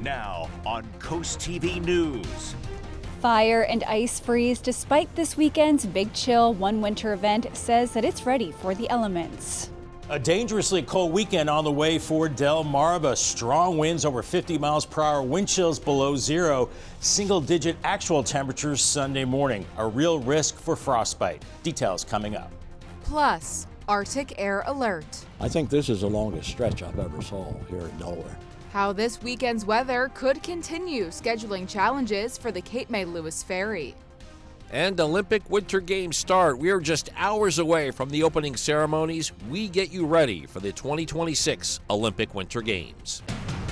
Now on Coast TV News. Fire and Ice Freeze, despite this weekend's Big Chill One Winter event, says that it's ready for the elements. A dangerously cold weekend on the way for Delmarva. Strong winds over 50 miles per hour, wind chills below zero, single-digit actual temperatures Sunday morning. A real risk for frostbite. Details coming up. Plus, Arctic air alert. I think this is the longest stretch I've ever saw here in Delaware. How this weekend's weather could continue scheduling challenges for the Cape May Lewis Ferry. And Olympic Winter Games start. We are just hours away from the opening ceremonies. We get you ready for the 2026 Olympic Winter Games.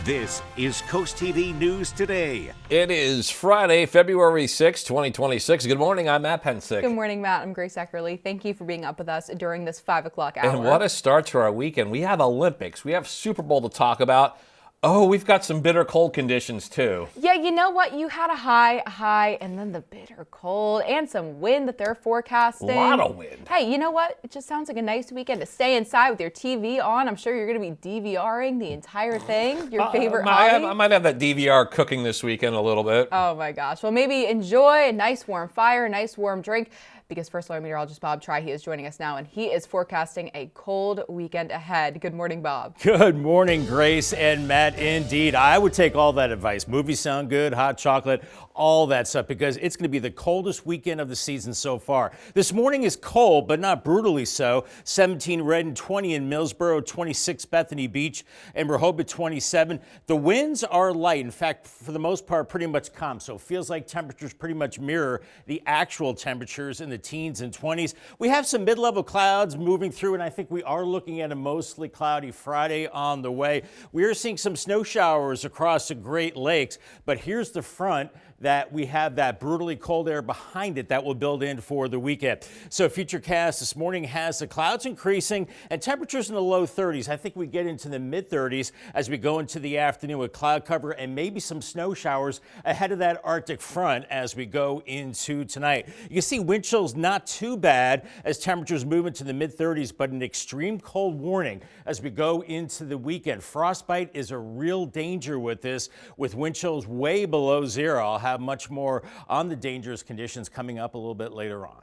This is Coast TV News Today. It is Friday, February 6, 2026. Good morning, I'm Matt Pensick. Good morning, Matt. I'm Grace Eckerly. Thank you for being up with us during this 5 o'clock hour. And what a start to our weekend. We have Olympics. We have Super Bowl to talk about. Oh, we've got some bitter cold conditions, too. Yeah, you know what? You had a high, and then the bitter cold and some wind that they're forecasting. A lot of wind. Hey, you know what? It just sounds like a nice weekend to stay inside with your TV on. I'm sure you're going to be DVRing the entire thing. Your favorite hobby. I might have that DVR cooking this weekend a little bit. Oh, my gosh. Well, maybe enjoy a nice warm fire, a nice warm drink. Because First Alert Meteorologist Bob Try-He is joining us now, and he is forecasting a cold weekend ahead. Good morning, Bob. Good morning, Grace and Matt. Indeed, I would take all that advice. Movies sound good, hot chocolate, all that stuff, because it's going to be the coldest weekend of the season so far. This morning is cold, but not brutally so. 17 Redden, 20 in Millsboro, 26 Bethany Beach, and Rehoboth 27. The winds are light. In fact, for the most part, pretty much calm. So it feels like temperatures pretty much mirror the actual temperatures in the teens and 20s. We have some mid-level clouds moving through, and I think we are looking at a mostly cloudy Friday on the way. We are seeing some snow showers across the Great Lakes, but here's the front that we have that brutally cold air behind it that will build in for the weekend. So Futurecast this morning has the clouds increasing and temperatures in the low 30s. I think we get into the mid 30s as we go into the afternoon with cloud cover and maybe some snow showers ahead of that Arctic front as we go into tonight. You can see wind chills not too bad as temperatures move into the mid 30s, but an extreme cold warning as we go into the weekend. Frostbite is a real danger with this, with wind chills way below zero. I'll have much more on the dangerous conditions coming up a little bit later on.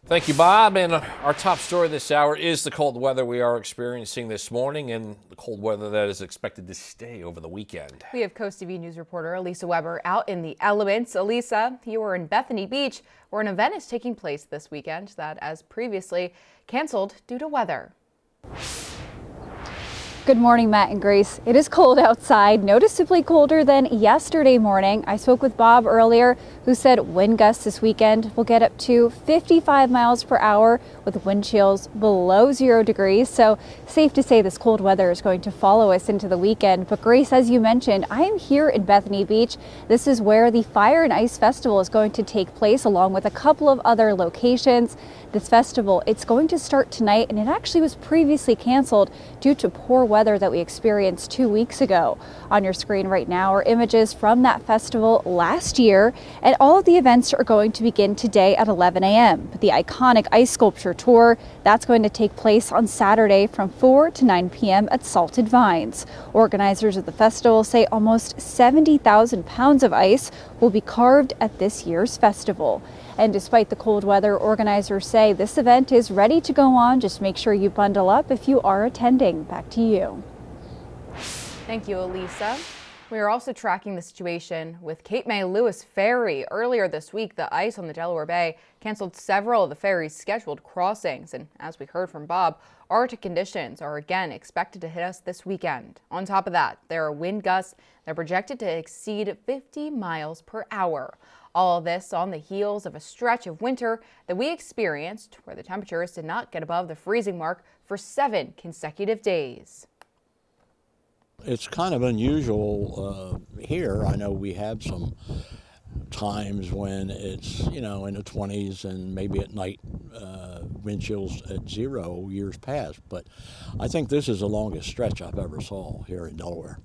Thank you, Bob. And our top story this hour is the cold weather we are experiencing this morning and the cold weather that is expected to stay over the weekend. We have Coast TV News reporter Elisa Weber out in the elements. Elisa, you are in Bethany Beach, where an event is taking place this weekend that, as previously, canceled due to weather. Good morning, Matt and Grace. It is cold outside, noticeably colder than yesterday morning. I spoke with Bob earlier, who said wind gusts this weekend will get up to 55 miles per hour with wind chills below 0 degrees. So safe to say this cold weather is going to follow us into the weekend. But Grace, as you mentioned, I am here in Bethany Beach. This is where the Fire and Ice Festival is going to take place, along with a couple of other locations. This festival, it's going to start tonight, and it actually was previously canceled due to poor weather that we experienced 2 weeks ago. On your screen right now are images from that festival last year, and all of the events are going to begin today at 11 a.m. But the iconic ice sculpture tour, that's going to take place on Saturday from 4 to 9 p.m. at Salted Vines. Organizers of the festival say almost 70,000 pounds of ice will be carved at this year's festival. And despite the cold weather, organizers say this event is ready to go on. Just make sure you bundle up if you are attending. Back to you. Thank you, Elisa. We are also tracking the situation with Cape May Lewis Ferry. Earlier this week, the ice on the Delaware Bay canceled several of the ferry's scheduled crossings. And as we heard from Bob, Arctic conditions are again expected to hit us this weekend. On top of that, there are wind gusts that are projected to exceed 50 miles per hour. All of this on the heels of a stretch of winter that we experienced where the temperatures did not get above the freezing mark for 7 consecutive days. It's kind of unusual here. I know we have some times when it's, in the 20s and maybe at night wind chills at 0 years past, but I think this is the longest stretch I've ever saw here in Delaware.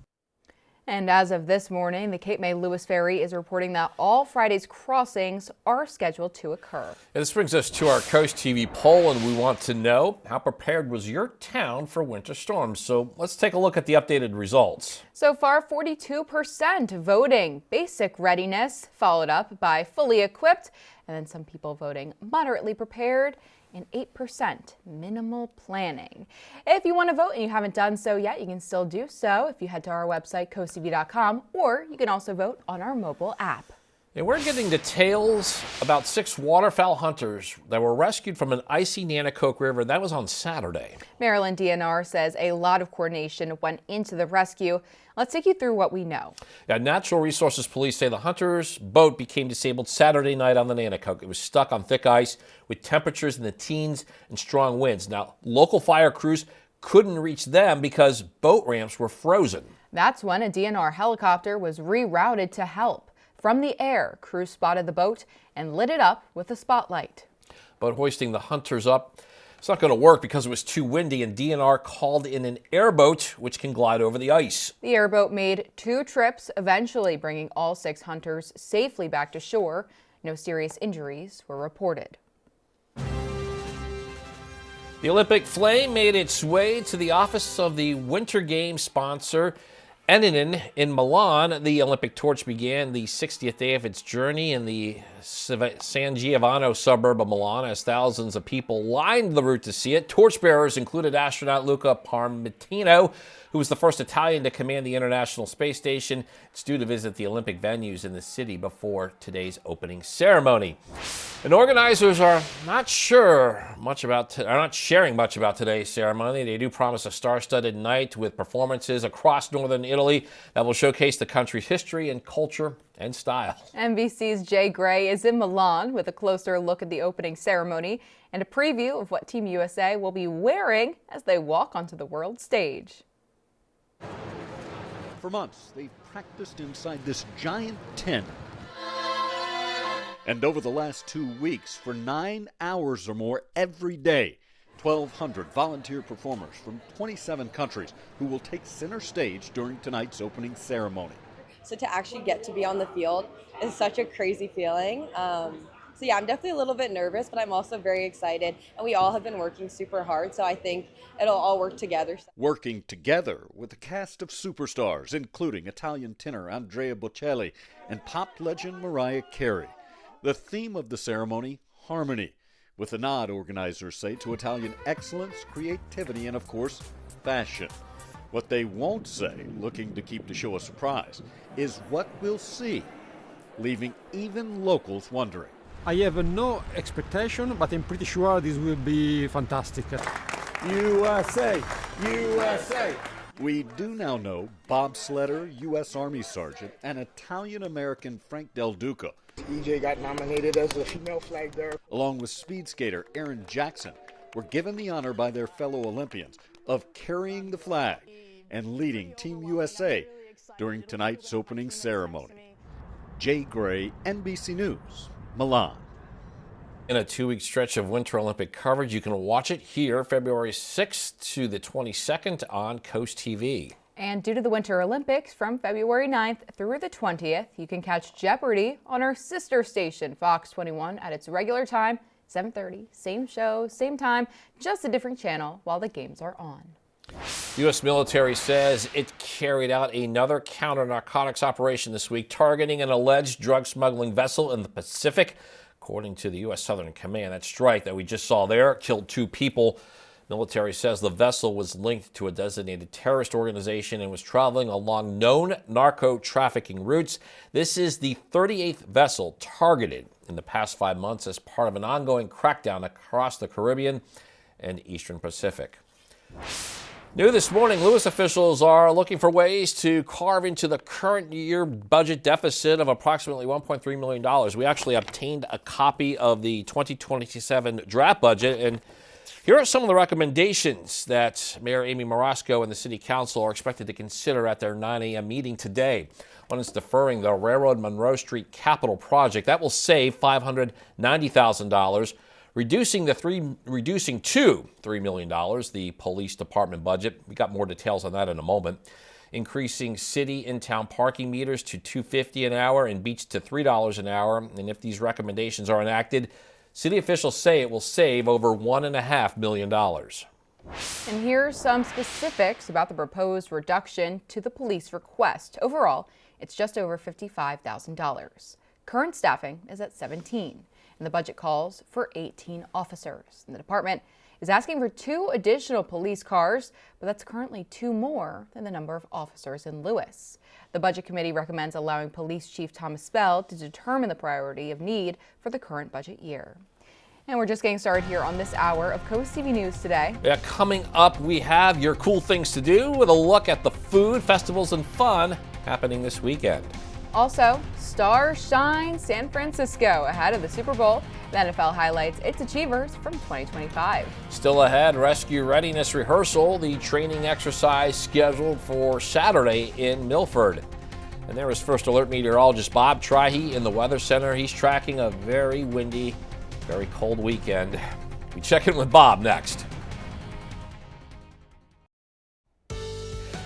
And as of this morning, the Cape May Lewis Ferry is reporting that all Friday's crossings are scheduled to occur. And this brings us to our Coast TV poll, and we want to know, how prepared was your town for winter storms? So let's take a look at the updated results. So far, 42% voting basic readiness, followed up by fully equipped, and then some people voting moderately prepared, and 8% minimal planning. If you want to vote and you haven't done so yet, you can still do so if you head to our website, coasttv.com, or you can also vote on our mobile app. And we're getting details about 6 waterfowl hunters that were rescued from an icy Nanticoke River. That was on Saturday. Maryland DNR says a lot of coordination went into the rescue. Let's take you through what we know. Yeah, Natural Resources Police say the hunters' boat became disabled Saturday night on the Nanticoke. It was stuck on thick ice with temperatures in the teens and strong winds. Now, local fire crews couldn't reach them because boat ramps were frozen. That's when a DNR helicopter was rerouted to help. From the air, crews spotted the boat and lit it up with a spotlight. But hoisting the hunters up, it's not going to work because it was too windy, and DNR called in an airboat which can glide over the ice. The airboat made 2 trips, eventually bringing all 6 hunters safely back to shore. No serious injuries were reported. The Olympic flame made its way to the office of the Winter Games sponsor, Eninen, in Milan. The Olympic torch began the 60th day of its journey in the San Giovanni suburb of Milan as thousands of people lined the route to see it. Torchbearers included astronaut Luca Parmitino, who was the first Italian to command the International Space Station. It's due to visit the Olympic venues in the city before today's opening ceremony. And organizers are not sharing much about today's ceremony. They do promise a star-studded night with performances across northern Italy that will showcase the country's history and culture and style. NBC's Jay Gray is in Milan with a closer look at the opening ceremony and a preview of what Team USA will be wearing as they walk onto the world stage. For months, they've practiced inside this giant tent. And over the last 2 weeks, for 9 hours or more every day, 1,200 volunteer performers from 27 countries who will take center stage during tonight's opening ceremony. So to actually get to be on the field is such a crazy feeling. So yeah, I'm definitely a little bit nervous, but I'm also very excited. And we all have been working super hard, so I think it'll all work together. Working together with a cast of superstars, including Italian tenor Andrea Bocelli and pop legend Mariah Carey. The theme of the ceremony, harmony, with a nod, organizers say, to Italian excellence, creativity, and of course, fashion. What they won't say, looking to keep the show a surprise, is what we'll see, leaving even locals wondering. I have no expectation, but I'm pretty sure this will be fantastic. USA! USA! We do now know bobsledder, U.S. Army Sergeant, and Italian-American Frank Del Duca, EJ got nominated as a female flag bearer, along with speed skater Aaron Jackson, were given the honor by their fellow Olympians of carrying the flag and leading Team USA during tonight's opening ceremony. Jay Gray, NBC News, Milan. In a 2-week stretch of Winter Olympic coverage, you can watch it here February 6th to the 22nd on Coast TV. And due to the Winter Olympics, from February 9th through the 20th, you can catch Jeopardy on our sister station, Fox 21, at its regular time, 7:30. Same show, same time, just a different channel while the games are on. U.S. military says it carried out another counter-narcotics operation this week, targeting an alleged drug smuggling vessel in the Pacific. According to the U.S. Southern Command, that strike that we just saw there killed 2 people. Military says the vessel was linked to a designated terrorist organization and was traveling along known narco-trafficking routes. This is the 38th vessel targeted in the past 5 months as part of an ongoing crackdown across the Caribbean and Eastern Pacific. New this morning, Lewis officials are looking for ways to carve into the current year budget deficit of approximately $1.3 million. We actually obtained a copy of the 2027 draft budget, and here are some of the recommendations that Mayor Amy Marasco and the City Council are expected to consider at their 9 a.m. meeting today. One is deferring the Railroad Monroe Street capital project. That will save $590,000. Reducing to $3 million the police department budget. We got more details on that in a moment. increasing city in-town parking meters to $2.50 an hour and beach to $3 an hour. And if these recommendations are enacted, city officials say it will save over $1.5 million. And here's some specifics about the proposed reduction to the police request. Overall, it's just over $55,000. Current staffing is at 17, and the budget calls for 18 officers. And the department is asking for 2 additional police cars, but that's currently 2 more than the number of officers in Lewis. The Budget Committee recommends allowing Police Chief Thomas Bell to determine the priority of need for the current budget year. And we're just getting started here on this hour of Coast TV News Today. Yeah, coming up, we have your cool things to do with a look at the food, festivals, and fun happening this weekend. Also, stars shine San Francisco ahead of the Super Bowl. The NFL highlights its achievers from 2025. Still ahead, rescue readiness rehearsal, the training exercise scheduled for Saturday in Milford. And there is First Alert meteorologist Bob Trihey in the Weather Center. He's tracking a very windy, very cold weekend. We check in with Bob next.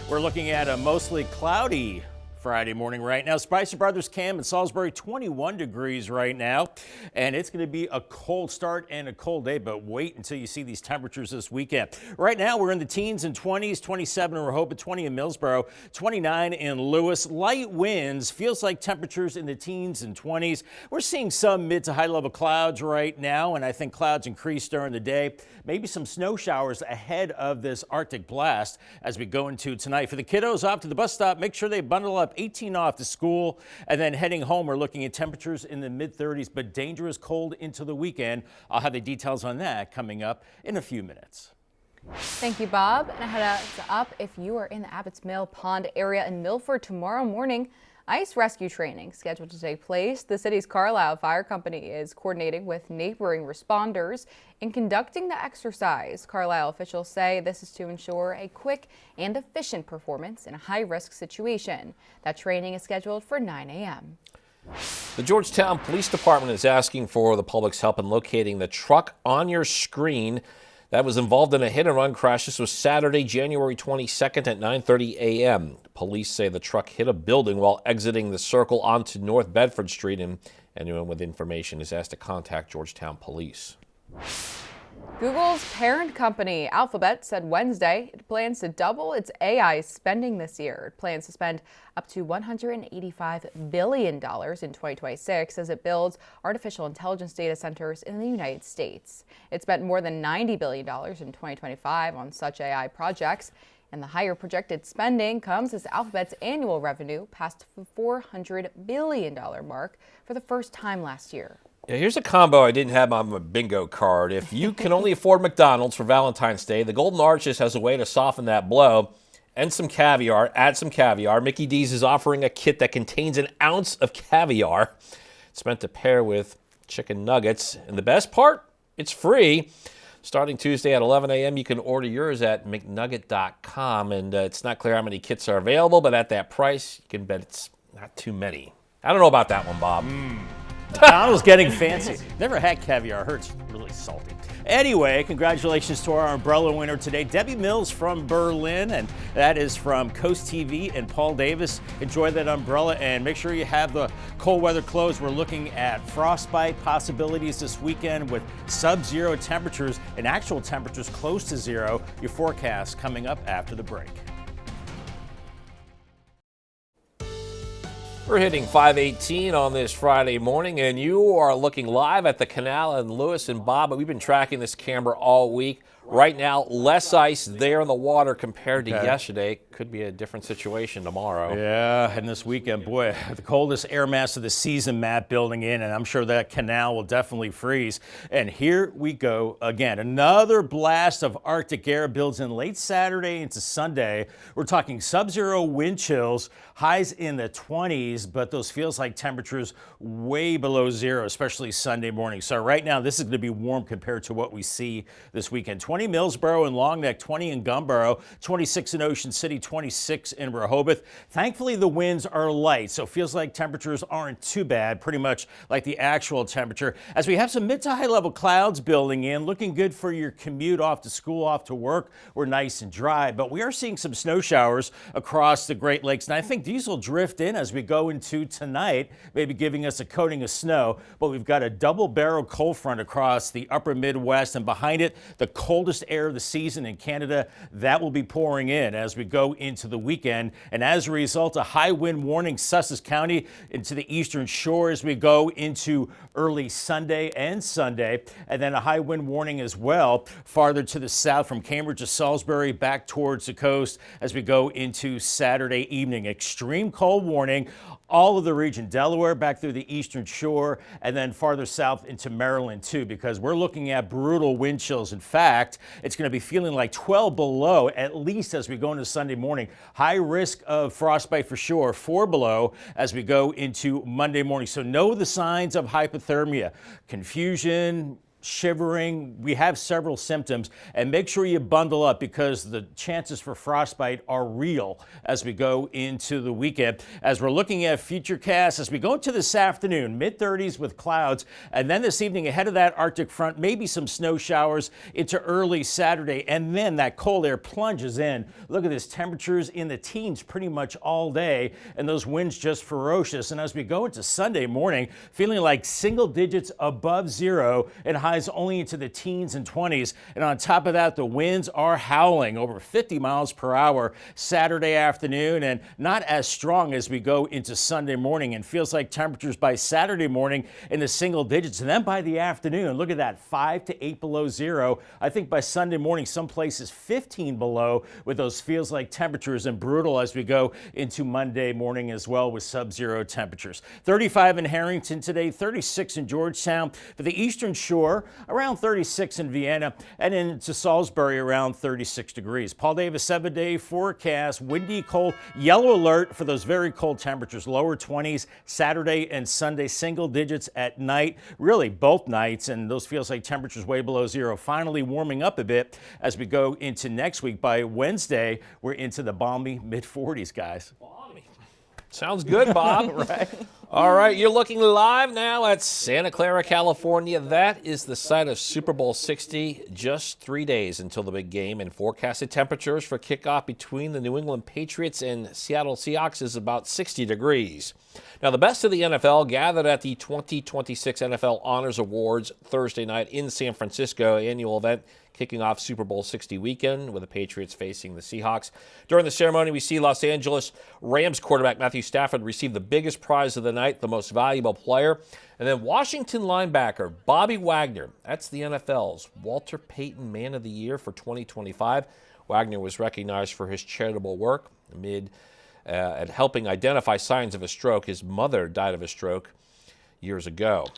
We're looking at a mostly cloudy Friday morning right now. Spicer Brothers Camp in Salisbury, 21 degrees right now. And it's going to be a cold start and a cold day, but wait until you see these temperatures this weekend. Right now, we're in the teens and 20s, 27 in Rehoboth, 20 in Millsboro, 29 in Lewis. Light winds, feels like temperatures in the teens and 20s. We're seeing some mid to high level clouds right now, and I think clouds increase during the day. Maybe some snow showers ahead of this Arctic blast as we go into tonight. For the kiddos off to the bus stop, make sure they bundle up. 18 off to school, and then heading home, we're looking at temperatures in the mid-30s, but dangerous cold into the weekend. I'll have the details on that coming up in a few minutes. Thank you, Bob. And a heads up, if you are in the Abbott's Mill Pond area in Milford tomorrow morning, ice rescue training scheduled to take place. The city's Carlisle Fire Company is coordinating with neighboring responders in conducting the exercise. Carlisle officials say this is to ensure a quick and efficient performance in a high-risk situation. That training is scheduled for 9 a.m. The Georgetown Police Department is asking for the public's help in locating the truck on your screen that was involved in a hit-and-run crash. This was Saturday, January 22nd at 9:30 a.m. Police say the truck hit a building while exiting the circle onto North Bedford Street, and anyone with information is asked to contact Georgetown Police. Google's parent company, Alphabet, said Wednesday it plans to double its AI spending this year. It plans to spend up to $185 billion in 2026 as it builds artificial intelligence data centers in the United States. It spent more than $90 billion in 2025 on such AI projects, and the higher projected spending comes as Alphabet's annual revenue passed the $400 billion mark for the first time last year. Yeah, here's a combo I didn't have on my bingo card. If you can only afford McDonald's for Valentine's Day, the Golden Arches has a way to soften that blow. And some caviar, add some caviar. Mickey D's is offering a kit that contains an ounce of caviar. It's meant to pair with chicken nuggets. And the best part, it's free. Starting Tuesday at 11 a.m., you can order yours at McNugget.com. And it's not clear how many kits are available, but at that price, you can bet it's not too many. I don't know about that one, Bob. McDonald's getting fancy. Never had caviar. I heard it's really salty. Anyway, congratulations to our umbrella winner today, Debbie Mills from Berlin, and that is from Coast TV and Paul Davis. Enjoy that umbrella and make sure you have the cold weather clothes. We're looking at frostbite possibilities this weekend with sub-zero temperatures and actual temperatures close to zero. Your forecast coming up after the break. We're hitting 5:18 on this Friday morning, and you are looking live at the canal in Lewis. And Bob, we've been tracking this camera all week. Right now, less ice there in the water compared to yesterday. Could be a different situation tomorrow. Yeah, and this weekend, boy, the coldest air mass of the season, Matt, building in, and I'm sure that canal will definitely freeze. And here we go again. Another blast of Arctic air builds in late Saturday into Sunday. We're talking sub-zero wind chills, highs in the 20s, but those feels like temperatures way below zero, especially Sunday morning. So right now, this is going to be warm compared to what we see this weekend. 20 Millsboro and Long Neck, 20 in Gumboro, 26 in Ocean City, 26 in Rehoboth. Thankfully, the winds are light, so it feels like temperatures aren't too bad, pretty much like the actual temperature. As we have some mid to high level clouds building in, looking good for your commute off to school, off to work. We're nice and dry, but we are seeing some snow showers across the Great Lakes, and I think these will drift in as we go into tonight, maybe giving us a coating of snow. But we've got a double barrel cold front across the upper Midwest, and behind it, the coldest air of the season in Canada. That will be pouring in as we go into the weekend, and as a result, a high wind warning Sussex County into the eastern shore as we go into early Sunday and Sunday, and then a high wind warning as well farther to the south from Cambridge to Salisbury back towards the coast as we go into Saturday evening. Extreme cold warning all of the region, Delaware back through the eastern shore, and then farther south into Maryland too, because we're looking at brutal wind chills. In fact, it's going to be feeling like 12 below at least as we go into Sunday morning. High risk of frostbite for sure, 4 below as we go into Monday morning. So know the signs of hypothermia, confusion, shivering. We have several symptoms, and make sure you bundle up because the chances for frostbite are real as we go into the weekend. As we're looking at futurecasts, as we go into this afternoon, mid-30s with clouds, and then this evening ahead of that Arctic front, maybe some snow showers into early Saturday, and then that cold air plunges in. Look at this, temperatures in the teens pretty much all day, and those winds just ferocious. And as we go into Sunday morning, feeling like single digits above zero and highs only into the teens and 20s. And on top of that, the winds are howling over 50 miles per hour Saturday afternoon, and not as strong as we go into Sunday morning. And feels like temperatures by Saturday morning in the single digits. And then by the afternoon, look at that, 5 to 8 below zero. I think by Sunday morning, some places 15 below with those feels like temperatures, and brutal as we go into Monday morning as well with sub-zero temperatures. 35 in Harrington today, 36 in Georgetown. For the eastern shore, around 36 in Vienna, and into Salisbury around 36 degrees. Paul Davis 7-day forecast, windy, cold, yellow alert for those very cold temperatures, lower 20s Saturday and Sunday, single digits at night, really both nights, and those feels like temperatures way below zero. Finally warming up a bit as we go into next week. By Wednesday, we're into the balmy mid-40s, guys. Sounds good, Bob. Right. All right, you're looking live now at Santa Clara, California. That is the site of Super Bowl 60. Just 3 days until the big game, and forecasted temperatures for kickoff between the New England Patriots and Seattle Seahawks is about 60 degrees. Now, the best of the NFL gathered at the 2026 NFL Honors Awards Thursday night in San Francisco, annual event kicking off Super Bowl 60 weekend with the Patriots facing the Seahawks. During the ceremony, we see Los Angeles Rams quarterback Matthew Stafford receive the biggest prize of the night, the most valuable player. And then Washington linebacker Bobby Wagner, that's the NFL's Walter Payton Man of the Year for 2025. Wagner was recognized for his charitable work at helping identify signs of a stroke. His mother died of a stroke years ago.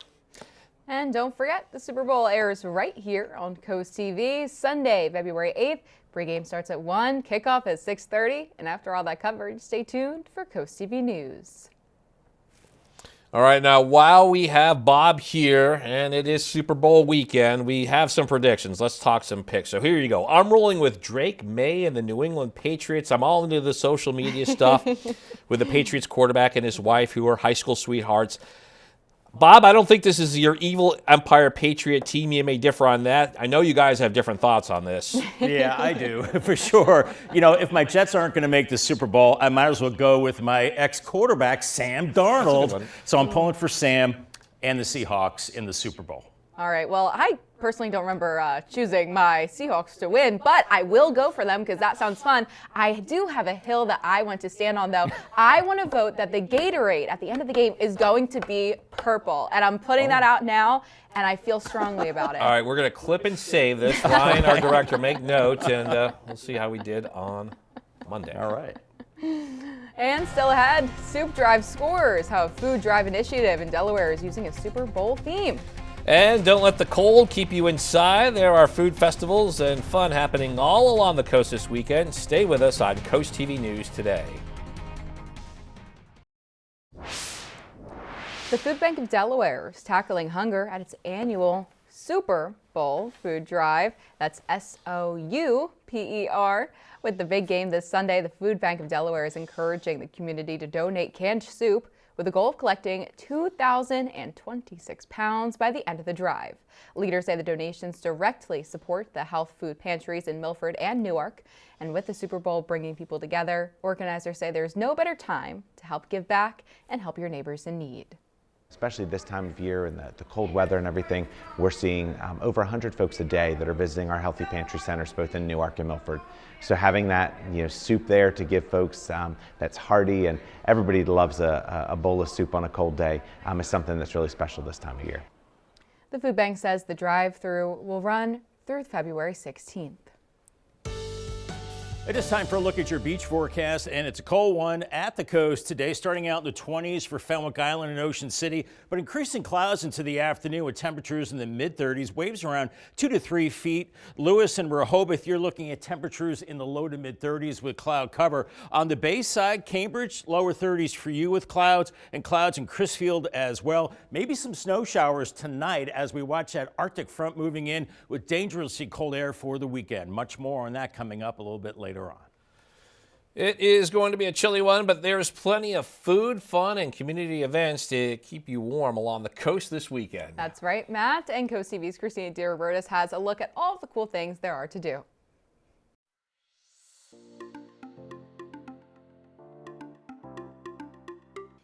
And don't forget, the Super Bowl airs right here on Coast TV Sunday, February 8th. Pregame starts at 1, kickoff at 6:30. And after all that coverage, stay tuned for Coast TV News. All right, now while we have Bob here and it is Super Bowl weekend, we have some predictions. Let's talk some picks. So here you go. I'm rolling with Drake May and the New England Patriots. I'm all into the social media stuff with the Patriots quarterback and his wife, who are high school sweethearts. Bob, I don't think this is your evil Empire Patriot team. You may differ on that. I know you guys have different thoughts on this. Yeah, I do, for sure. You know, if my Jets aren't going to make the Super Bowl, I might as well go with my ex-quarterback, Sam Darnold. So I'm pulling for Sam and the Seahawks in the Super Bowl. All right, well, I personally don't remember choosing my Seahawks to win, but I will go for them because that sounds fun. I do have a hill that I want to stand on, though. I want to vote that the Gatorade at the end of the game is going to be purple, and I'm putting that out now, and I feel strongly about it. All right, we're going to clip and save this. Ryan, our director, make note, and we'll see how we did on Monday. All right. And still ahead, Soup Drive scores how a food drive initiative in Delaware is using a Super Bowl theme. And don't let the cold keep you inside. There are food festivals and fun happening all along the coast this weekend. Stay with us on Coast TV News today. The Food Bank of Delaware is tackling hunger at its annual Super Bowl food drive. That's SOUPER. With the big game this Sunday, the Food Bank of Delaware is encouraging the community to donate canned soup with the goal of collecting 2,026 pounds by the end of the drive. Leaders say the donations directly support the health food pantries in Milford and Newark. And with the Super Bowl bringing people together, organizers say there's no better time to help give back and help your neighbors in need. Especially this time of year and the cold weather and everything, we're seeing over 100 folks a day that are visiting our Healthy Pantry centers both in Newark and Milford. So having that soup there to give folks that's hearty, and everybody loves a bowl of soup on a cold day, is something that's really special this time of year. The food bank says the drive-through will run through February 16th. It is time for a look at your beach forecast, and it's a cold one at the coast today, starting out in the 20s for Fenwick Island and Ocean City, but increasing clouds into the afternoon with temperatures in the mid-30s, waves around 2 to 3 feet. Lewis and Rehoboth, you're looking at temperatures in the low to mid-30s with cloud cover. On the bay side, Cambridge, lower 30s for you with clouds in Crisfield as well. Maybe some snow showers tonight as we watch that Arctic front moving in with dangerously cold air for the weekend. Much more on that coming up a little bit later on. It is going to be a chilly one, but there's plenty of food, fun, and community events to keep you warm along the coast this weekend. That's right, Matt. And Coast TV's Christina DeRobertis has a look at all of the cool things there are to do.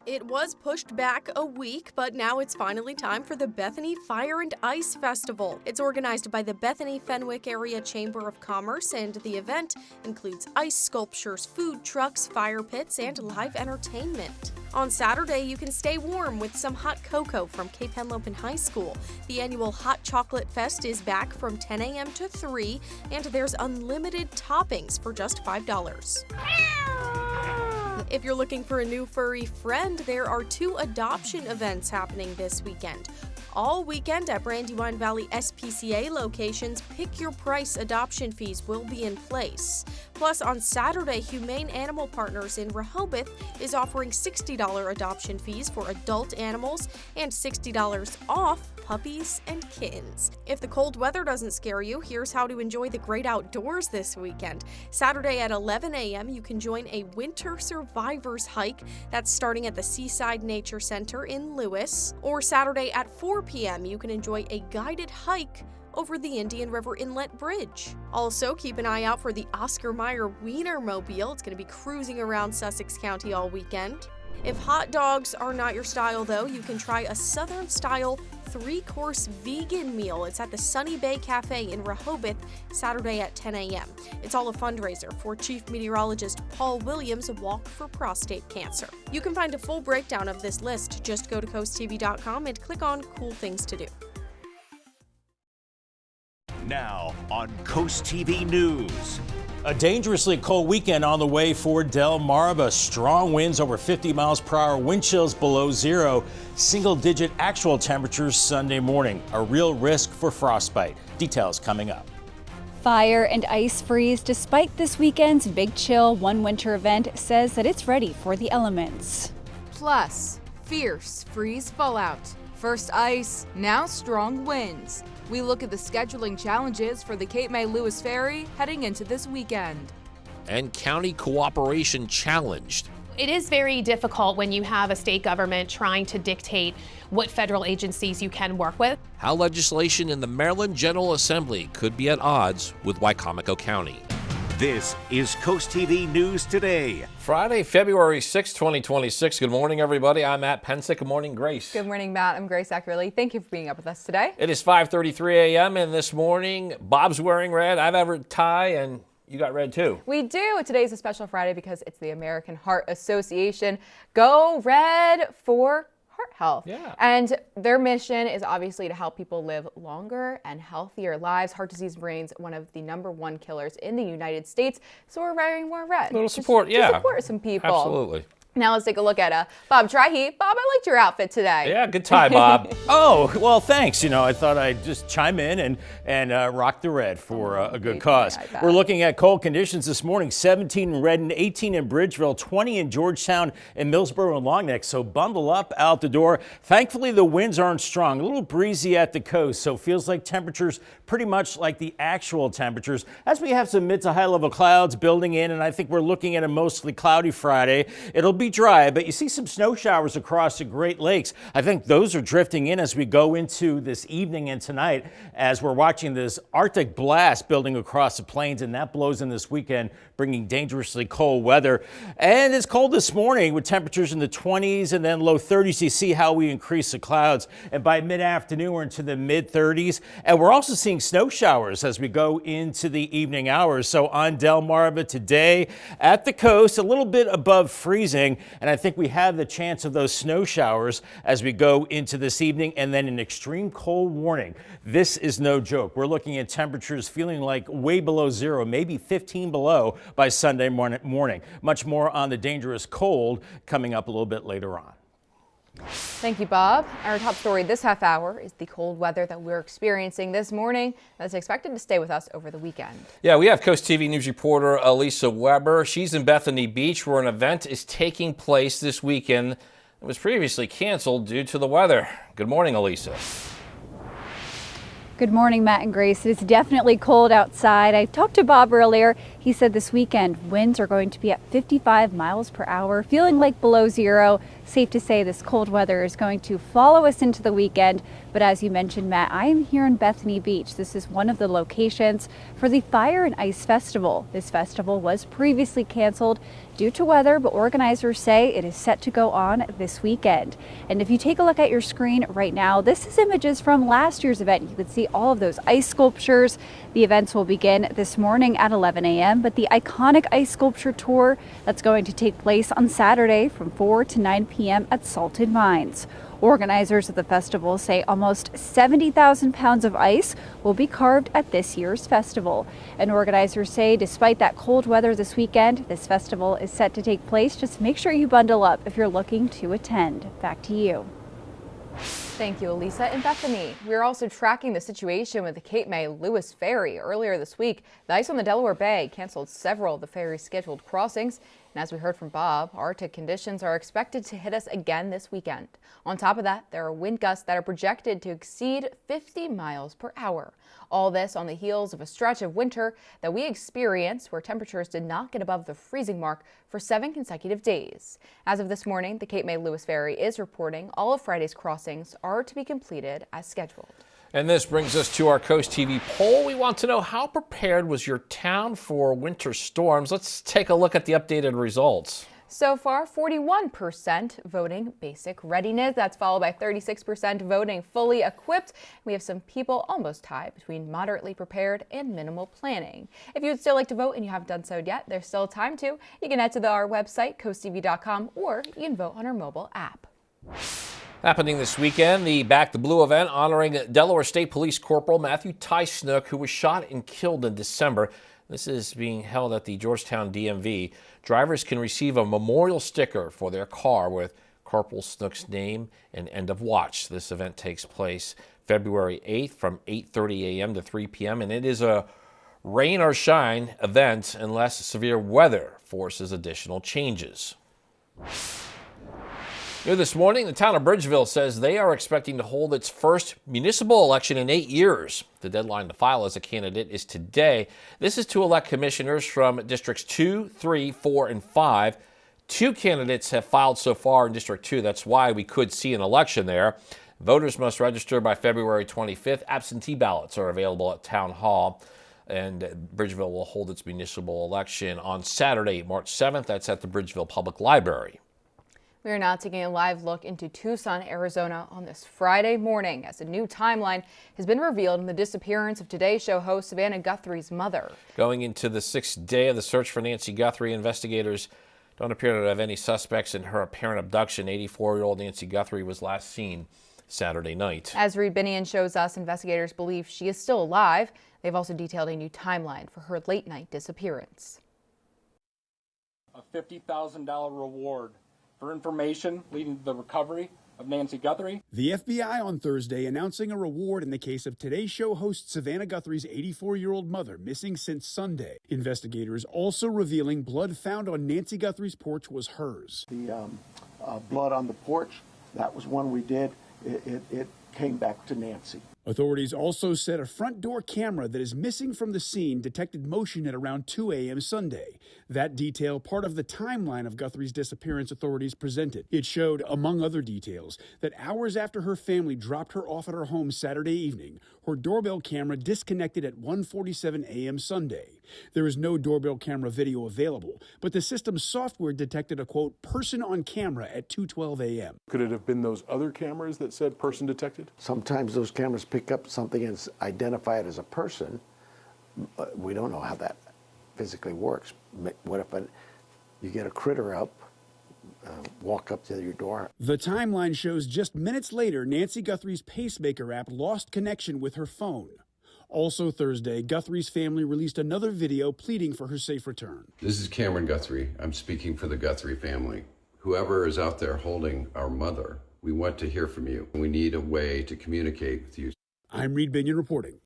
It was pushed back a week, but now it's finally time for the Bethany Fire and Ice Festival. It's organized by the Bethany Fenwick Area Chamber of Commerce, and the event includes ice sculptures, food trucks, fire pits, and live entertainment. On Saturday, you can stay warm with some hot cocoa from Cape Henlopen High School. The annual Hot Chocolate Fest is back from 10 a.m. to 3, and there's unlimited toppings for just $5. If you're looking for a new furry friend, there are 2 adoption events happening this weekend. All weekend at Brandywine Valley SPCA locations, pick your price adoption fees will be in place. Plus, on Saturday, Humane Animal Partners in Rehoboth is offering $60 adoption fees for adult animals and $60 off puppies and kittens. If the cold weather doesn't scare you, here's how to enjoy the great outdoors this weekend. Saturday at 11 a.m., you can join a Winter Survivors hike that's starting at the Seaside Nature Center in Lewis. Or Saturday at 4 p.m., you can enjoy a guided hike over the Indian River Inlet Bridge. Also, keep an eye out for the Oscar Mayer Wienermobile. It's going to be cruising around Sussex County all weekend. If hot dogs are not your style, though, you can try a Southern-style 3-course vegan meal. It's at the Sunny Bay Cafe in Rehoboth, Saturday at 10 a.m. It's all a fundraiser for Chief Meteorologist Paul Williams' Walk for Prostate Cancer. You can find a full breakdown of this list. Just go to coasttv.com and click on Cool Things to Do. Now on Coast TV News. A dangerously cold weekend on the way for Delmarva. Strong winds over 50 miles per hour, wind chills below zero, single-digit actual temperatures Sunday morning. A real risk for frostbite. Details coming up. Fire and ice freeze. Despite this weekend's Big Chill One Winter event says that it's ready for the elements. Plus, fierce freeze fallout. First ice, now strong winds. We look at the scheduling challenges for the Cape May Lewis Ferry heading into this weekend. And county cooperation challenged. It is very difficult when you have a state government trying to dictate what federal agencies you can work with. How legislation in the Maryland General Assembly could be at odds with Wicomico County. This is Coast TV News Today. Friday, February 6, 2026. Good morning, everybody. I'm Matt Pensick. Good morning, Grace. Good morning, Matt. I'm Grace Ackerley. Thank you for being up with us today. It is 5:33 a.m. and this morning, Bob's wearing red. I've have a tie, and you got red too. We do. Today's a special Friday because it's the American Heart Association. Go Red for heart health. Yeah. And their mission is obviously to help people live longer and healthier lives. Heart disease remains one of the #1 killers in the United States, so we're wearing more red. A little support, to support some people. Absolutely. Now let's take a look at Bob Trihey. Bob, I liked your outfit today. Yeah, good tie, Bob. Oh, well, thanks. I thought I'd just chime in and rock the red for a good cause. We're looking at cold conditions this morning, 17 in Redden, 18 in Bridgeville, 20 in Georgetown and Millsboro and Longneck. So bundle up out the door. Thankfully, the winds aren't strong. A little breezy at the coast, so feels like temperatures pretty much like the actual temperatures as we have some mid to high level clouds building in, and I think we're looking at a mostly cloudy Friday. It'll be dry, but you see some snow showers across the Great Lakes. I think those are drifting in as we go into this evening and tonight as we're watching this Arctic blast building across the plains, and that blows in this weekend, bringing dangerously cold weather. And it's cold this morning with temperatures in the 20s and then low 30s. You see how we increase the clouds, and by mid-afternoon we're into the mid 30s, and we're also seeing snow showers as we go into the evening hours. So on Delmarva today at the coast, a little bit above freezing, and I think we have the chance of those snow showers as we go into this evening, and then an extreme cold warning. This is no joke. We're looking at temperatures feeling like way below zero, maybe 15 below by Sunday morning. Much more on the dangerous cold coming up a little bit later on. Thank you, Bob. Our top story this half hour is the cold weather that we're experiencing this morning that's expected to stay with us over the weekend. Yeah, we have Coast TV News reporter Elisa Weber. She's in Bethany Beach where an event is taking place this weekend that was previously canceled due to the weather. Good morning, Elisa. Good morning, Matt and Grace. It is definitely cold outside. I talked to Bob earlier. He said this weekend winds are going to be at 55 miles per hour, feeling like below zero. Safe to say this cold weather is going to follow us into the weekend. But as you mentioned, Matt, I am here in Bethany Beach. This is one of the locations for the Fire and Ice Festival. This festival was previously canceled due to weather, but organizers say it is set to go on this weekend. And if you take a look at your screen right now, this is images from last year's event. You can see all of those ice sculptures. The events will begin this morning at 11 a.m., but the iconic ice sculpture tour that's going to take place on Saturday from 4 to 9 p.m. at Salted Mines. Organizers of the festival say almost 70,000 pounds of ice will be carved at this year's festival. And organizers say despite that cold weather this weekend, this festival is set to take place. Just make sure you bundle up if you're looking to attend. Back to you. Thank you, Elisa and Bethany. We're also tracking the situation with the Cape May Lewis Ferry. Earlier this week, the ice on the Delaware Bay canceled several of the ferry's scheduled crossings. And as we heard from Bob, Arctic conditions are expected to hit us again this weekend. On top of that, there are wind gusts that are projected to exceed 50 miles per hour. All this on the heels of a stretch of winter that we experienced where temperatures did not get above the freezing mark for 7 consecutive days. As of this morning, the Cape May Lewis Ferry is reporting all of Friday's crossings are to be completed as scheduled. And this brings us to our Coast TV poll. We want to know, how prepared was your town for winter storms? Let's take a look at the updated results. So far, 41% voting basic readiness. That's followed by 36% voting fully equipped. We have some people almost tied between moderately prepared and minimal planning. If you would still like to vote and you haven't done so yet, there's still time to. You can head to our website, coasttv.com, or you can vote on our mobile app. Happening this weekend, the Back the Blue event honoring Delaware State Police Corporal Matthew Ty Snook, who was shot and killed in December. This is being held at the Georgetown DMV. Drivers can receive a memorial sticker for their car with Corporal Snook's name and end of watch. This event takes place February 8th from 8:30 a.m. to 3 p.m. and it is a rain or shine event unless severe weather forces additional changes. New this morning, the town of Bridgeville says they are expecting to hold its first municipal election in 8 years. The deadline to file as a candidate is today. This is to elect commissioners from Districts 2, 3, 4, and 5. 2 candidates have filed so far in District 2. That's why we could see an election there. Voters must register by February 25th. Absentee ballots are available at Town Hall. And Bridgeville will hold its municipal election on Saturday, March 7th. That's at the Bridgeville Public Library. We are now taking a live look into Tucson, Arizona on this Friday morning as a new timeline has been revealed in the disappearance of Today Show host Savannah Guthrie's mother. Going into the 6th day of the search for Nancy Guthrie, investigators don't appear to have any suspects in her apparent abduction. 84-year-old Nancy Guthrie was last seen Saturday night. As Reed Binion shows us, investigators believe she is still alive. They've also detailed a new timeline for her late-night disappearance. A $50,000 reward for information leading to the recovery of Nancy Guthrie. The FBI on Thursday announcing a reward in the case of Today Show host Savannah Guthrie's 84-year-old mother, missing since Sunday. Investigators also revealing blood found on Nancy Guthrie's porch was hers. The blood on the porch, that was one we did. It came back to Nancy. Authorities also said a front door camera that is missing from the scene detected motion at around 2 a.m. Sunday. That detail, part of the timeline of Guthrie's disappearance authorities presented. It showed, among other details, that hours after her family dropped her off at her home Saturday evening, her doorbell camera disconnected at 1:47 a.m. Sunday. There is no doorbell camera video available, but the system's software detected a, quote, person on camera at 2:12 a.m. Could it have been those other cameras that said person detected? Sometimes those cameras pick up something and identify it as a person. We don't know how that physically works. What if you get a critter up, walk up to your door? The timeline shows just minutes later, Nancy Guthrie's pacemaker app lost connection with her phone. Also Thursday, Guthrie's family released another video pleading for her safe return. This is Cameron Guthrie. I'm speaking for the Guthrie family. Whoever is out there holding our mother, we want to hear from you. We need a way to communicate with you. I'm Reed Binion reporting.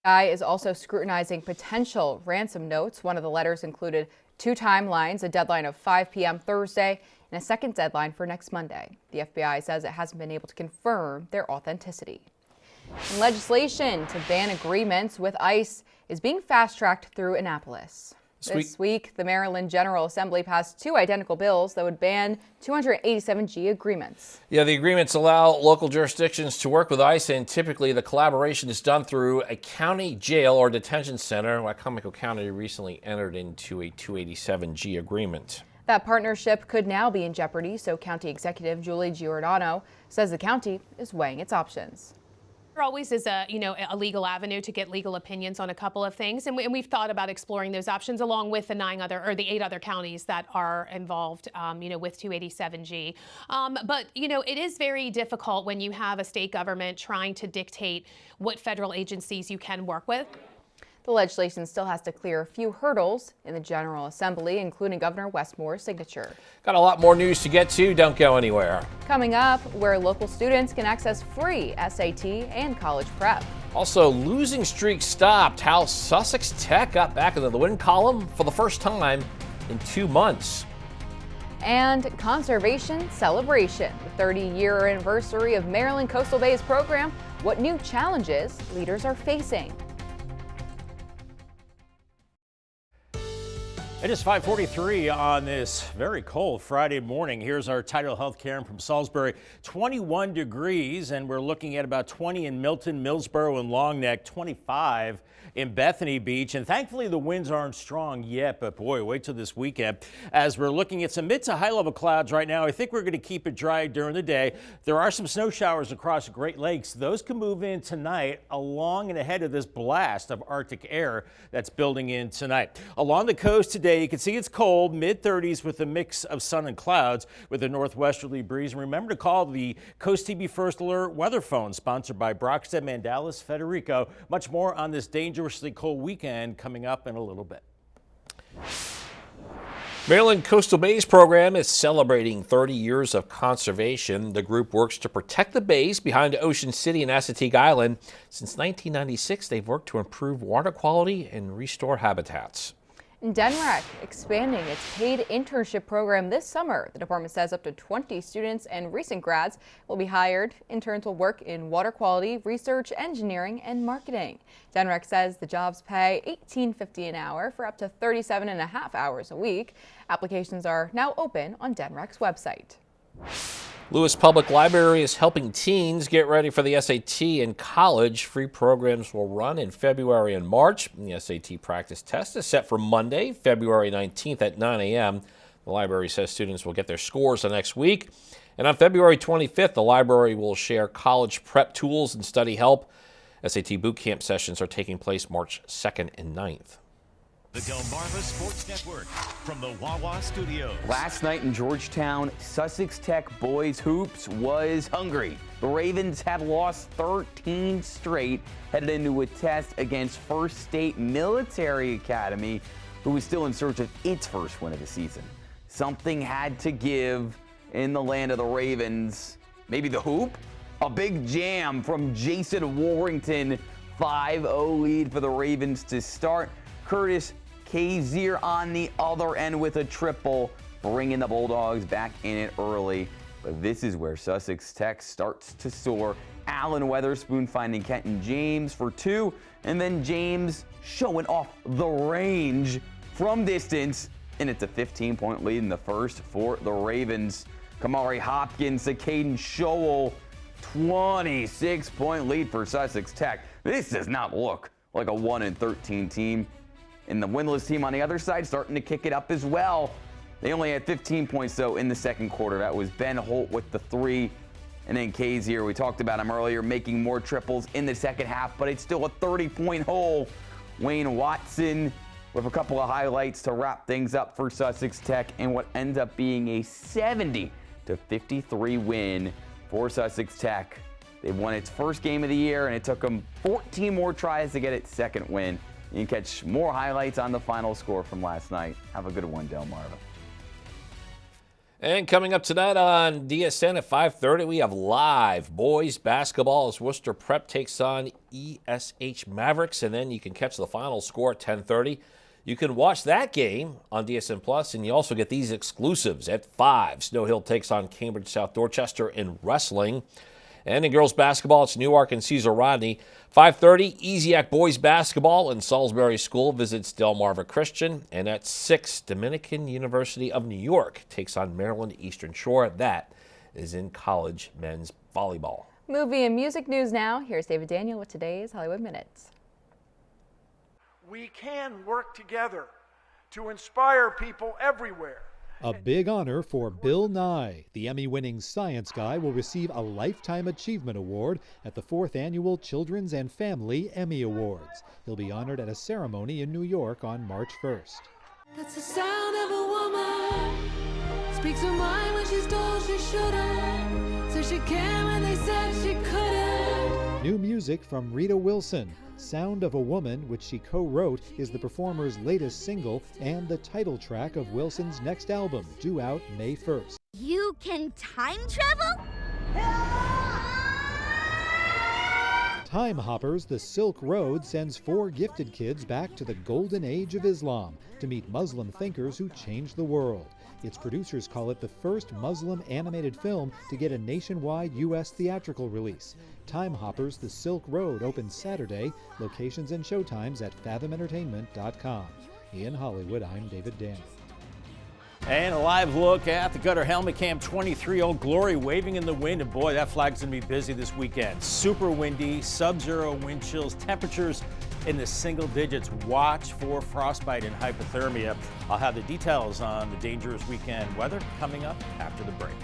FBI is also scrutinizing potential ransom notes. One of the letters included 2 timelines, a deadline of 5 p.m. Thursday and a second deadline for next Monday. The FBI says it hasn't been able to confirm their authenticity. And legislation to ban agreements with ICE is being fast-tracked through Annapolis. This week, the Maryland General Assembly passed 2 identical bills that would ban 287G agreements. Yeah, the agreements allow local jurisdictions to work with ICE, and typically the collaboration is done through a county jail or detention center. Wycomico County recently entered into a 287G agreement. That partnership could now be in jeopardy, so County Executive Julie Giordano says the county is weighing its options. There always is a legal avenue to get legal opinions on a couple of things, and we've thought about exploring those options along with the 8 other counties that are involved, with 287G. But it is very difficult when you have a state government trying to dictate what federal agencies you can work with. The legislation still has to clear a few hurdles in the General Assembly, including Governor Westmore's signature. Got a lot more news to get to. Don't go anywhere. Coming up, where local students can access free SAT and college prep. Also, losing streak stopped. How Sussex Tech got back into the win column for the first time in 2 months. And conservation celebration, the 30-year anniversary of Maryland Coastal Bay's program. What new challenges leaders are facing. It is 5:43 on this very cold Friday morning. Here's our Tidal Health Care from Salisbury. 21 degrees, and we're looking at about 20 in Milton, Millsboro, and Long Neck, 25 in Bethany Beach. And thankfully, the winds aren't strong yet, but boy, wait till this weekend. As we're looking at some mid to high level clouds right now, I think we're going to keep it dry during the day. There are some snow showers across the Great Lakes. Those can move in tonight along and ahead of this blast of Arctic air that's building in tonight. Along the coast today, you can see it's cold, mid-30s with a mix of sun and clouds with a northwesterly breeze. And remember to call the CoastTV First Alert weather phone, sponsored by Brockstead, Mandalis, Federico. Much more on this dangerously cold weekend coming up in a little bit. Maryland Coastal Bays program is celebrating 30 years of conservation. The group works to protect the bays behind Ocean City and Assateague Island. Since 1996, they've worked to improve water quality and restore habitats. DENREC expanding its paid internship program this summer. The department says up to 20 students and recent grads will be hired. Interns will work in water quality, research, engineering, and marketing. DENREC says the jobs pay $18.50 an hour for up to 37.5 hours a week. Applications are now open on DENREC's website. Lewis Public Library is helping teens get ready for the SAT and college. Free programs will run in February and March. The SAT practice test is set for Monday, February 19th at 9 a.m. The library says students will get their scores the next week. And on February 25th, the library will share college prep tools and study help. SAT boot camp sessions are taking place March 2nd and 9th. The Delmarva Sports Network from the Wawa Studios. Last night in Georgetown, Sussex Tech boys hoops was hungry. The Ravens had lost 13 straight, headed into a test against First State Military Academy, who was still in search of its first win of the season. Something had to give, in the land of the Ravens. Maybe the hoop? A big jam from Jason Warrington. 5-0 lead for the Ravens to start. Curtis Kazir on the other end with a triple, bringing the Bulldogs back in it early. But this is where Sussex Tech starts to soar. Alan Weatherspoon finding Kenton James for 2, and then James showing off the range from distance, and it's a 15-point lead in the first for the Ravens. Kamari Hopkins to Caden Showell, 26-point lead for Sussex Tech. This does not look like a 1-13 team. And the winless team on the other side starting to kick it up as well. They only had 15 points, though, in the second quarter. That was Ben Holt with the 3. And then Kazir, we talked about him earlier, making more triples in the second half, but it's still a 30-point hole. Wayne Watson with a couple of highlights to wrap things up for Sussex Tech and what ends up being a 70-53 win for Sussex Tech. They've won its first game of the year, and it took them 14 more tries to get its second win. You can catch more highlights on the final score from last night. Have a good one, Delmarva. And coming up tonight on DSN at 5:30, we have live boys basketball as Worcester Prep takes on ESH Mavericks, and then you can catch the final score at 10:30. You can watch that game on DSN Plus, and you also get these exclusives at 5. Snow Hill takes on Cambridge South Dorchester in wrestling. And in girls basketball, it's Newark and Cesar Rodney. 5:30, Easiac boys basketball and Salisbury School visits Delmarva Christian. And at 6, Dominican University of New York takes on Maryland Eastern Shore. That is in college men's volleyball. Movie and music news now. Here's David Daniel with today's Hollywood Minutes. We can work together to inspire people everywhere. A big honor for Bill Nye. The Emmy-winning science guy will receive a Lifetime Achievement Award at the 4th Annual Children's and Family Emmy Awards. He'll be honored at a ceremony in New York on March 1st. That's the sound of a woman. Speaks her mind when she's told she shouldn't. So she can when they said she couldn't. New music from Rita Wilson. Sound of a Woman, which she co-wrote, is the performer's latest single and the title track of Wilson's next album, due out May 1st. You can time travel? Time Hoppers, The Silk Road sends 4 gifted kids back to the golden age of Islam to meet Muslim thinkers who changed the world. Its producers call it the first Muslim animated film to get a nationwide U.S. theatrical release. Time Hoppers, The Silk Road opens Saturday. Locations and showtimes at fathomentertainment.com. In Hollywood, I'm David Daniel. And a live look at the Gutter Helmet Cam 23 Old Glory waving in the wind. And boy, that flag's going to be busy this weekend. Super windy, sub-zero wind chills, temperatures in the single digits. Watch for frostbite and hypothermia. I'll have the details on the dangerous weekend weather coming up after the break.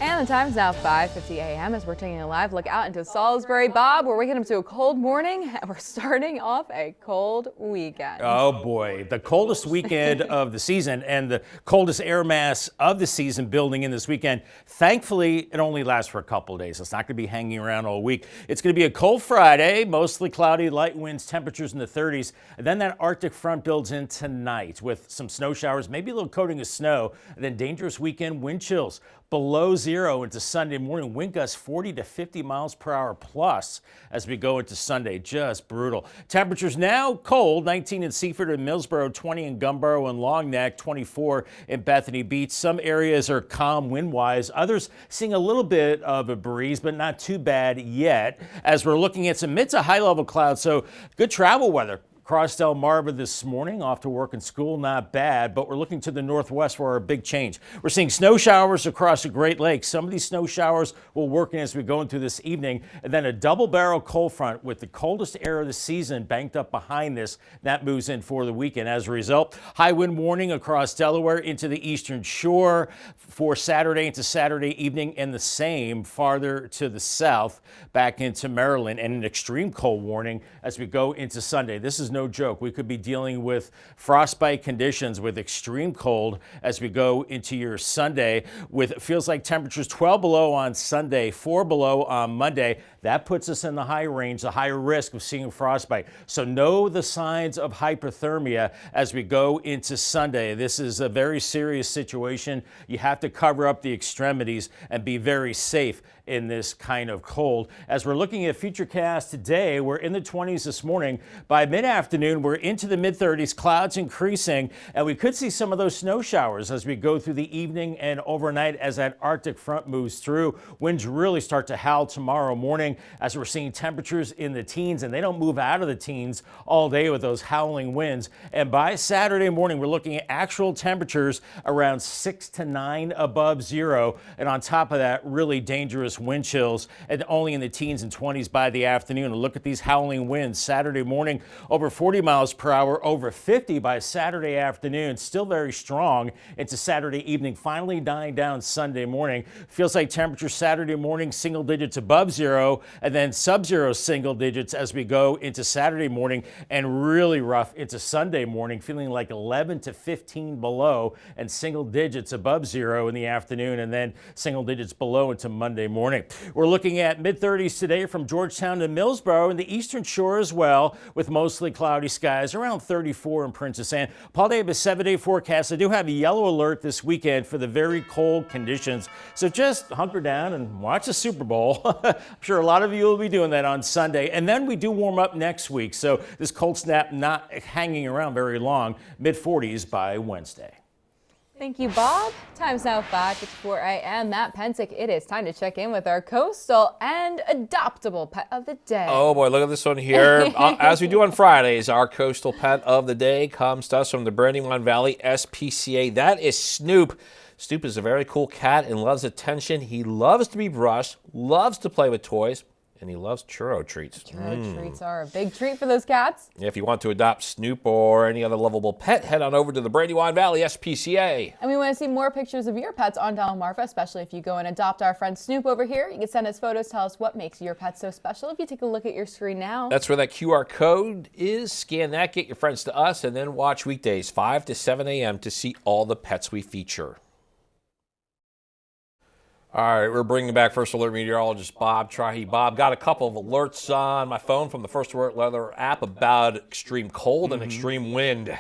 And the time is now 5:50 a.m. as we're taking a live look out into Salisbury. Bob, we're waking up to a cold morning and we're starting off a cold weekend. Oh boy, the coldest weekend of the season and the coldest air mass of the season building in this weekend. Thankfully, it only lasts for a couple of days. It's not going to be hanging around all week. It's going to be a cold Friday, mostly cloudy, light winds, temperatures in the 30s. And then that Arctic front builds in tonight with some snow showers, maybe a little coating of snow, and then dangerous weekend wind chills. Below zero into Sunday morning, wind gusts 40 to 50 miles per hour plus as we go into Sunday. Just brutal. Temperatures now cold, 19 in Seaford and Millsboro, 20 in Gumboro and Long Neck, 24 in Bethany Beach. Some areas are calm wind-wise. Others seeing a little bit of a breeze, but not too bad yet as we're looking at some mid to high level clouds. So good travel weather. Across Delmarva this morning, off to work and school, not bad, but we're looking to the northwest for a big change. We're seeing snow showers across the Great Lakes. Some of these snow showers will work in as we go into this evening, and then a double barrel cold front with the coldest air of the season banked up behind this. That moves in for the weekend. As a result, high wind warning across Delaware into the eastern shore for Saturday into Saturday evening, and the same farther to the south back into Maryland, and an extreme cold warning as we go into Sunday. This is no joke. We could be dealing with frostbite conditions with extreme cold as we go into your Sunday, with feels like temperatures 12 below on Sunday, 4 below on Monday. That puts us in the high range, the higher risk of seeing frostbite. So know the signs of hypothermia as we go into Sunday. This is a very serious situation. You have to cover up the extremities and be very safe in this kind of cold. As we're looking at Futurecast today, we're in the 20s this morning. By mid-afternoon, we're into the mid-30s, clouds increasing, and we could see some of those snow showers as we go through the evening and overnight as that Arctic front moves through. Winds really start to howl tomorrow morning as we're seeing temperatures in the teens, and they don't move out of the teens all day with those howling winds. And by Saturday morning, we're looking at actual temperatures around 6 to 9 above zero, and on top of that, really dangerous wind chills, and only in the teens and 20s by the afternoon. And look at these howling winds. Saturday morning, over 40 miles per hour, over 50 by Saturday afternoon. Still very strong into Saturday evening, finally dying down Sunday morning. Feels like temperatures Saturday morning, single digits above zero, and then sub-zero single digits as we go into Saturday morning, and really rough into Sunday morning, feeling like 11 to 15 below, and single digits above zero in the afternoon, and then single digits below into Monday morning. We're looking at mid-30s today from Georgetown to Millsboro and the Eastern Shore as well, with mostly cloudy skies, around 34 in Princess Anne. Paul Davis 7-day forecast. I do have a yellow alert this weekend for the very cold conditions, so just hunker down and watch the Super Bowl. I'm sure a lot of you will be doing that on Sunday, and then we do warm up next week, so this cold snap not hanging around very long, mid-40s by Wednesday. Thank you, Bob. Time's now 5:54 a.m. Matt Pensick, it is time to check in with our coastal and adoptable pet of the day. Oh boy, look at this one here. As we do on Fridays, our coastal pet of the day comes to us from the Brandywine Valley SPCA. That is Snoop. Snoop is a very cool cat and loves attention. He loves to be brushed, loves to play with toys, and he loves churro treats. Churro treats are a big treat for those cats. If you want to adopt Snoop or any other lovable pet, head on over to the Brandywine Valley SPCA. And we want to see more pictures of your pets on Delmarva, especially if you go and adopt our friend Snoop over here. You can send us photos, tell us what makes your pet so special. If you take a look at your screen now. That's where that QR code is. Scan that, get your friends to us, and then watch weekdays 5 to 7 a.m. to see all the pets we feature. All right, we're bringing back First Alert meteorologist Bob Trahi. Bob, got a couple of alerts on my phone from the First Alert weather app about extreme cold and extreme wind.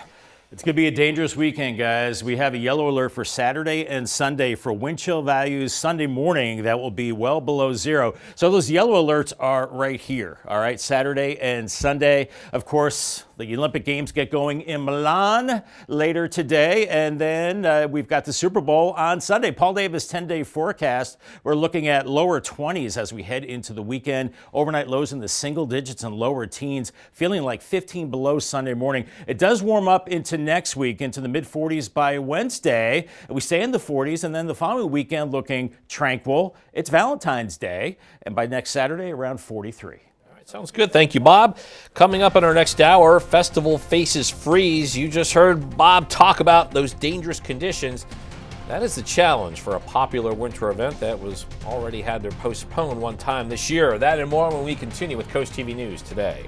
It's going to be a dangerous weekend, guys. We have a yellow alert for Saturday and Sunday for wind chill values. Sunday morning, that will be well below zero. So those yellow alerts are right here, all right? Saturday and Sunday. Of course, the Olympic Games get going in Milan later today, and then we've got the Super Bowl on Sunday. Paul Davis 10-day forecast. We're looking at lower 20s as we head into the weekend. Overnight lows in the single digits and lower teens, feeling like 15 below Sunday morning. It does warm up into next week, into the mid-40s by Wednesday. We stay in the 40s, and then the following weekend looking tranquil. It's Valentine's Day, and by next Saturday, around 43. Sounds good. Thank you, Bob. Coming up in our next hour, festival faces freeze. You just heard Bob talk about those dangerous conditions. That is the challenge for a popular winter event that was already had to postpone one time this year. That and more when we continue with Coast TV News today.